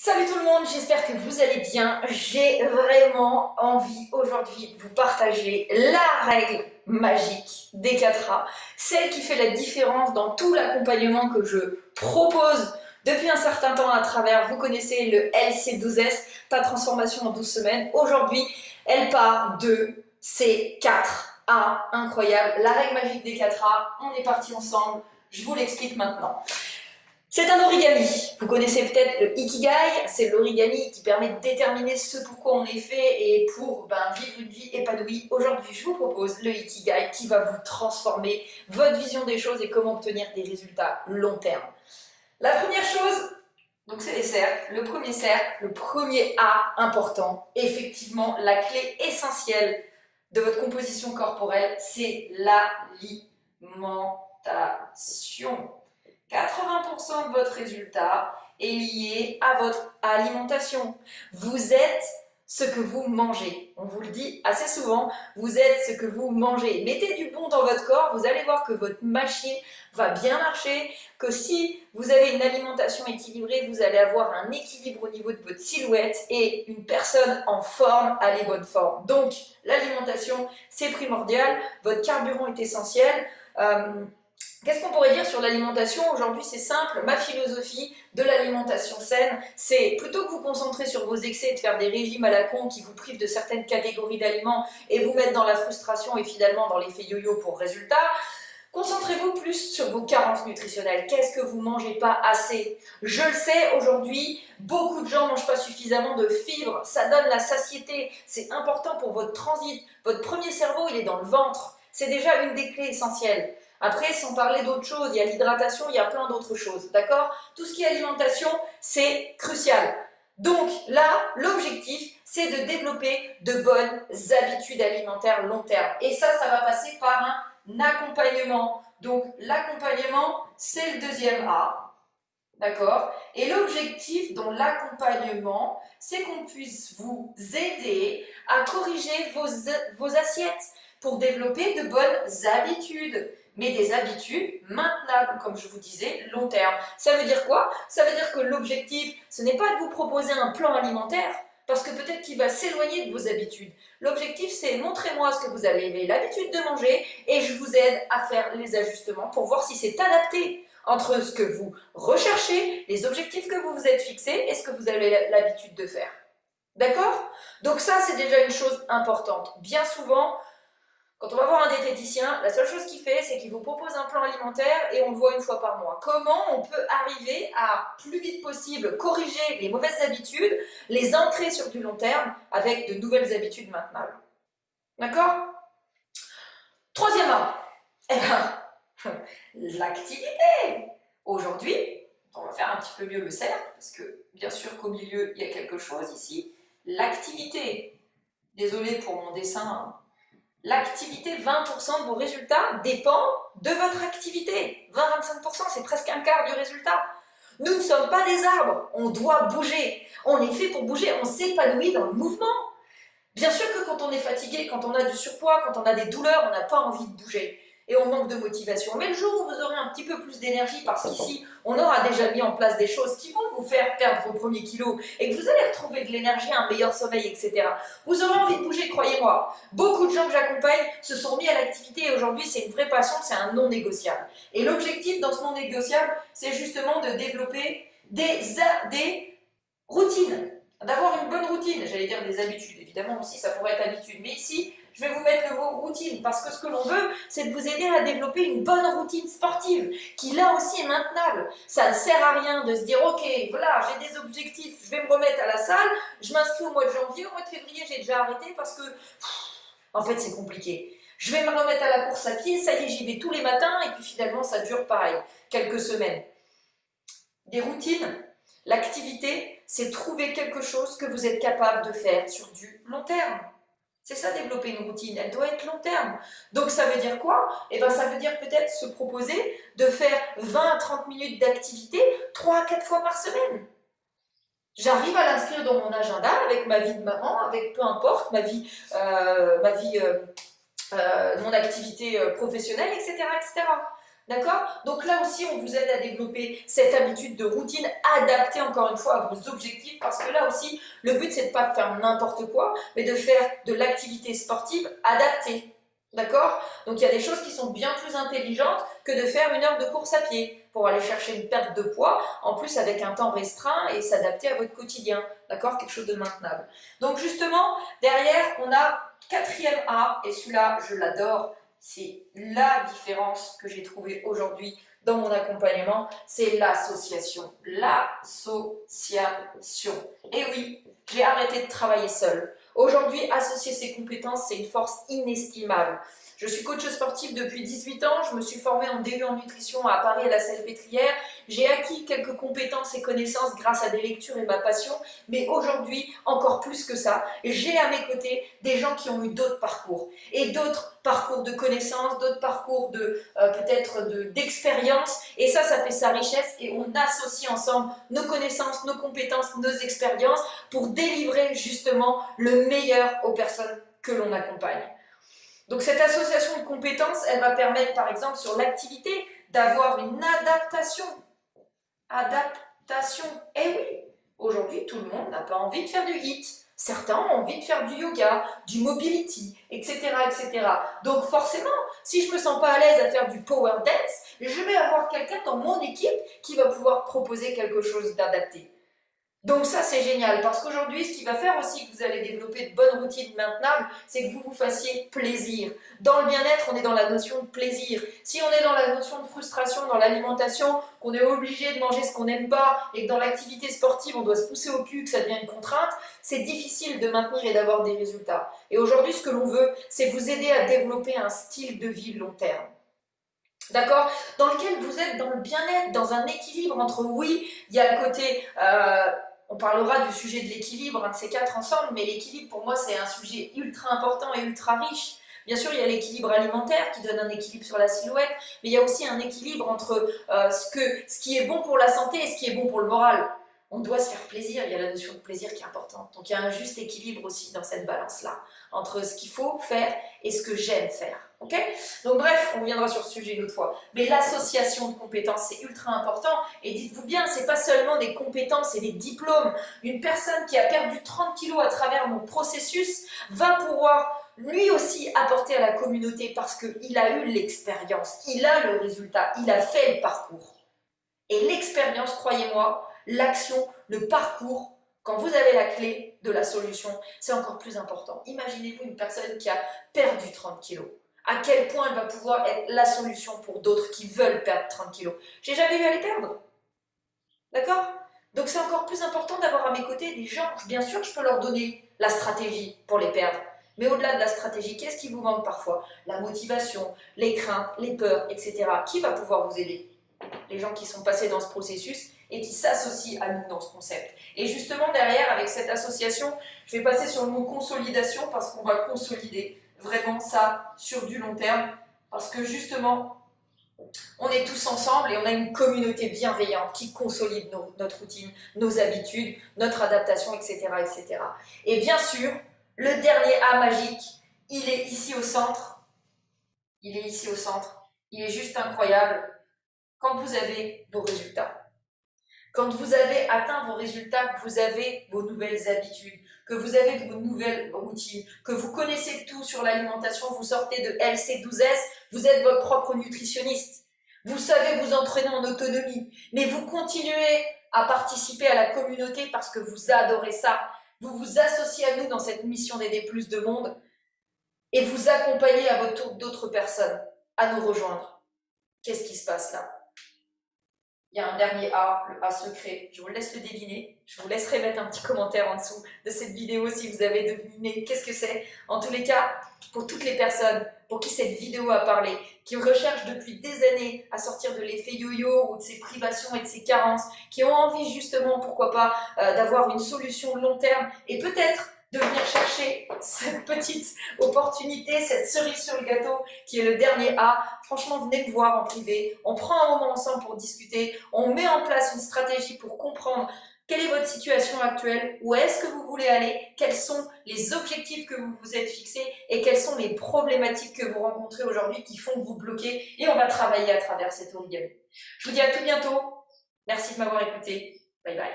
Salut tout le monde, j'espère que vous allez bien. J'ai vraiment envie aujourd'hui de vous partager la règle magique des 4A, celle qui fait la différence dans tout l'accompagnement que je propose depuis un certain temps à travers, vous connaissez le LC12S, ta transformation en 12 semaines. Aujourd'hui, elle part de ces 4A incroyables, la règle magique des 4A. On est parti ensemble, je vous l'explique maintenant. C'est un origami. Vous connaissez peut-être le Ikigai, c'est l'origami qui permet de déterminer ce pourquoi on est fait et pour vivre une vie épanouie. Aujourd'hui, je vous propose le Ikigai qui va vous transformer votre vision des choses et comment obtenir des résultats long terme. La première chose, donc c'est les cercles. Le premier A important, effectivement, la clé essentielle de votre composition corporelle, c'est l'alimentation. 80% de votre résultat est lié à votre alimentation. Vous êtes ce que vous mangez. On vous le dit assez souvent, vous êtes ce que vous mangez. Mettez du bon dans votre corps, vous allez voir que votre machine va bien marcher, que si vous avez une alimentation équilibrée, vous allez avoir un équilibre au niveau de votre silhouette et une personne en forme a les bonnes formes. Donc, l'alimentation, c'est primordial, votre carburant est essentiel. Qu'est-ce qu'on pourrait dire sur l'alimentation? Aujourd'hui, c'est simple. Ma philosophie de l'alimentation saine, c'est plutôt que vous concentrer sur vos excès et de faire des régimes à la con qui vous privent de certaines catégories d'aliments et vous mettre dans la frustration et finalement dans l'effet yo-yo pour résultat, concentrez-vous plus sur vos carences nutritionnelles. Qu'est-ce que vous ne mangez pas assez? Je le sais, aujourd'hui, beaucoup de gens ne mangent pas suffisamment de fibres. Ça donne la satiété. C'est important pour votre transit. Votre premier cerveau, il est dans le ventre. C'est déjà une des clés essentielles. Après, sans parler d'autres choses, il y a l'hydratation, il y a plein d'autres choses, d'accord? Tout ce qui est alimentation, c'est crucial. Donc là, l'objectif, c'est de développer de bonnes habitudes alimentaires long terme. Et ça va passer par un accompagnement. Donc l'accompagnement, c'est le deuxième A, d'accord? Et l'objectif dans l'accompagnement, c'est qu'on puisse vous aider à corriger vos assiettes pour développer de bonnes habitudes. Mais des habitudes maintenables, comme je vous disais, long terme. Ça veut dire quoi? Ça veut dire que l'objectif, ce n'est pas de vous proposer un plan alimentaire, parce que peut-être qu'il va s'éloigner de vos habitudes. L'objectif, c'est montrez-moi ce que vous avez l'habitude de manger et je vous aide à faire les ajustements pour voir si c'est adapté entre ce que vous recherchez, les objectifs que vous vous êtes fixés et ce que vous avez l'habitude de faire. D'accord? Donc ça, c'est déjà une chose importante. Bien souvent, quand on va voir un diététicien, la seule chose qu'il fait, c'est qu'il vous propose un plan alimentaire et on le voit une fois par mois. Comment on peut arriver à, plus vite possible, corriger les mauvaises habitudes, les ancrer sur du long terme avec de nouvelles habitudes maintenables. D'accord? Troisième A, l'activité. Aujourd'hui, on va faire un petit peu mieux le cercle, parce que bien sûr qu'au milieu, il y a quelque chose ici. L'activité. Désolée pour mon dessin. L'activité, 20% de vos résultats dépend de votre activité. 20-25%, c'est presque un quart du résultat. Nous ne sommes pas des arbres, on doit bouger. On est fait pour bouger, on s'épanouit dans le mouvement. Bien sûr que quand on est fatigué, quand on a du surpoids, quand on a des douleurs, on n'a pas envie de bouger. Et on manque de motivation. Mais le jour où vous aurez un petit peu plus d'énergie, parce qu'ici, on aura déjà mis en place des choses qui vont vous faire perdre vos premiers kilos et que vous allez retrouver de l'énergie, un meilleur sommeil, etc. Vous aurez envie de bouger, croyez-moi. Beaucoup de gens que j'accompagne se sont mis à l'activité et aujourd'hui, c'est une vraie passion, c'est un non négociable. Et l'objectif dans ce non négociable, c'est justement de développer des routines, d'avoir une bonne routine. J'allais dire des habitudes, évidemment aussi, ça pourrait être habitude. Mais ici, je vais vous mettre le mot routine parce que ce que l'on veut, c'est de vous aider à développer une bonne routine sportive qui là aussi est maintenable. Ça ne sert à rien de se dire ok, voilà, j'ai des objectifs, je vais me remettre à la salle, je m'inscris au mois de janvier, au mois de février, j'ai déjà arrêté parce que en fait c'est compliqué. Je vais me remettre à la course à pied, ça y est, j'y vais tous les matins et puis finalement ça dure pareil, quelques semaines. Des routines, l'activité, c'est trouver quelque chose que vous êtes capable de faire sur du long terme. C'est ça, développer une routine, elle doit être long terme. Donc ça veut dire quoi? Eh bien ça veut dire peut-être se proposer de faire 20 à 30 minutes d'activité 3 à 4 fois par semaine. J'arrive à l'inscrire dans mon agenda avec ma vie de maman, avec peu importe, mon activité professionnelle, etc., etc. D'accord? Donc là aussi, on vous aide à développer cette habitude de routine adaptée encore une fois à vos objectifs parce que là aussi, le but c'est de pas faire n'importe quoi, mais de faire de l'activité sportive adaptée. D'accord? Donc il y a des choses qui sont bien plus intelligentes que de faire 1 heure de course à pied pour aller chercher une perte de poids, en plus avec un temps restreint et s'adapter à votre quotidien. D'accord? Quelque chose de maintenable. Donc justement, derrière, on a 4e A, et celui-là, je l'adore. C'est la différence que j'ai trouvée aujourd'hui dans mon accompagnement, c'est l'association. L'association. Et oui, j'ai arrêté de travailler seule. Aujourd'hui, associer ses compétences, c'est une force inestimable. Je suis coach sportif depuis 18 ans, je me suis formée en DU en nutrition à Paris à la Salpêtrière. J'ai acquis quelques compétences et connaissances grâce à des lectures et ma passion, mais aujourd'hui, encore plus que ça, j'ai à mes côtés des gens qui ont eu d'autres parcours et d'autres parcours de connaissances, d'autres parcours de peut-être d'expérience, et ça fait sa richesse et on associe ensemble nos connaissances, nos compétences, nos expériences pour délivrer justement le meilleur aux personnes que l'on accompagne. Donc cette association de compétences, elle va permettre par exemple sur l'activité d'avoir une adaptation. Adaptation, eh oui, aujourd'hui tout le monde n'a pas envie de faire du HIIT. Certains ont envie de faire du yoga, du mobility, etc., etc. Donc forcément, si je ne me sens pas à l'aise à faire du power dance, je vais avoir quelqu'un dans mon équipe qui va pouvoir proposer quelque chose d'adapté. Donc ça c'est génial parce qu'aujourd'hui ce qui va faire aussi que vous allez développer de bonnes routines maintenables, c'est que vous vous fassiez plaisir. Dans le bien-être, on est dans la notion de plaisir. Si on est dans la notion de frustration dans l'alimentation, qu'on est obligé de manger ce qu'on n'aime pas et que dans l'activité sportive on doit se pousser au cul, que ça devient une contrainte, c'est difficile de maintenir et d'avoir des résultats. Et aujourd'hui ce que l'on veut, c'est vous aider à développer un style de vie long terme. D'accord? Dans lequel vous êtes dans le bien-être, dans un équilibre entre, oui, il y a le côté... on parlera du sujet de l'équilibre, un de ces 4 ensemble, mais l'équilibre pour moi c'est un sujet ultra important et ultra riche. Bien sûr, il y a l'équilibre alimentaire qui donne un équilibre sur la silhouette, mais il y a aussi un équilibre entre ce qui est bon pour la santé et ce qui est bon pour le moral. On doit se faire plaisir, il y a la notion de plaisir qui est importante. Donc il y a un juste équilibre aussi dans cette balance-là, entre ce qu'il faut faire et ce que j'aime faire. Okay? Donc bref, on reviendra sur ce sujet une autre fois. Mais l'association de compétences, c'est ultra important. Et dites-vous bien, c'est pas seulement des compétences et des diplômes. Une personne qui a perdu 30 kilos à travers mon processus va pouvoir lui aussi apporter à la communauté parce qu'il a eu l'expérience, il a le résultat, il a fait le parcours. Et l'expérience, croyez-moi, l'action, le parcours, quand vous avez la clé de la solution, c'est encore plus important. Imaginez-vous une personne qui a perdu 30 kilos. À quel point elle va pouvoir être la solution pour d'autres qui veulent perdre 30 kilos. J'ai jamais eu à les perdre. D'accord? Donc c'est encore plus important d'avoir à mes côtés des gens. Bien sûr, je peux leur donner la stratégie pour les perdre. Mais au-delà de la stratégie, qu'est-ce qui vous manque parfois? La motivation, les craintes, les peurs, etc. Qui va pouvoir vous aider? Les gens qui sont passés dans ce processus et qui s'associent à nous dans ce concept. Et justement, derrière, avec cette association, je vais passer sur le mot consolidation parce qu'on va consolider vraiment ça sur du long terme parce que justement, on est tous ensemble et on a une communauté bienveillante qui consolide notre routine, nos habitudes, notre adaptation, etc., etc. Et bien sûr, le dernier A magique, il est ici au centre. Il est ici au centre. Il est juste incroyable. Quand vous avez vos résultats, quand vous avez atteint vos résultats, que vous avez vos nouvelles habitudes, que vous avez vos nouvelles routines, que vous connaissez tout sur l'alimentation, vous sortez de LC12S, vous êtes votre propre nutritionniste. Vous savez vous entraîner en autonomie, mais vous continuez à participer à la communauté parce que vous adorez ça. Vous vous associez à nous dans cette mission d'aider plus de monde et vous accompagnez à votre tour d'autres personnes à nous rejoindre. Qu'est-ce qui se passe là? Il y a un dernier A, le A secret. Je vous laisse le deviner. Je vous laisserai mettre un petit commentaire en dessous de cette vidéo si vous avez deviné qu'est-ce que c'est. En tous les cas, pour toutes les personnes pour qui cette vidéo a parlé, qui recherchent depuis des années à sortir de l'effet yo-yo ou de ses privations et de ses carences, qui ont envie justement, pourquoi pas, d'avoir une solution long terme et peut-être de venir chercher cette petite opportunité, cette cerise sur le gâteau qui est le dernier A. Franchement, venez me voir en privé, on prend un moment ensemble pour discuter, on met en place une stratégie pour comprendre quelle est votre situation actuelle, où est-ce que vous voulez aller, quels sont les objectifs que vous vous êtes fixés et quelles sont les problématiques que vous rencontrez aujourd'hui qui font que vous bloquez, et on va travailler à travers cet origami. Je vous dis à tout bientôt. Merci de m'avoir écouté. Bye bye.